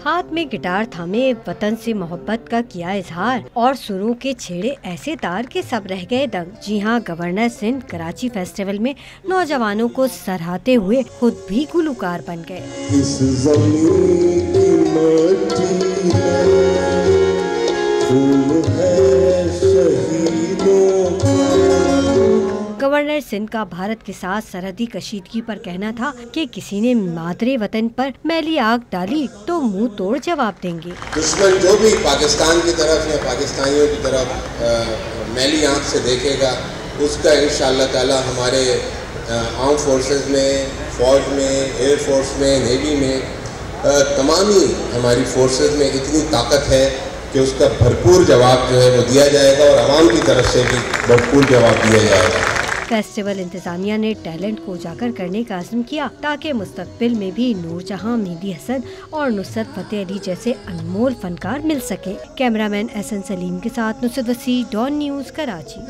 हाथ में गिटार थामे वतन से मोहब्बत का किया इजहार और सुरों के छेड़े ऐसे तार के सब रह गए दंग। जी हाँ, गवर्नर सिंध कराची फेस्टिवल में नौजवानों को सराहते हुए खुद भी गुलकार बन गए। इस ज़मीन की मिट्टी फूल है शहीदों का। गवर्नर सिंध का भारत के साथ सरहदी कशीदगी पर कहना था कि किसी ने मादरे वतन पर मैली आग डाली तो मुंह तोड़ जवाब देंगे। दुश्मन जो भी पाकिस्तान की तरफ या पाकिस्तानियों की तरफ मैली आंख से देखेगा, उसका इंशाअल्लाह ताला हमारे आर्म फोर्सेस में, फौज में, एयर फोर्स में, नेवी में, तमाम ही हमारी फोर्सेस में इतनी ताकत है कि उसका भरपूर जवाब जो है वो दिया जाएगा और आवाम की तरफ से भी भरपूर जवाब दिया जाएगा। फेस्टिवल इंतजामिया ने टैलेंट को उजागर करने का अज़्म किया ताकि मुस्तकबिल में भी नूरजहां, मेहदी हसन और नुसरत फतेह अली जैसे अनमोल फनकार मिल सके। कैमरामैन एहसन सलीम के साथ नुसरत वसी, डॉन न्यूज़, कराची।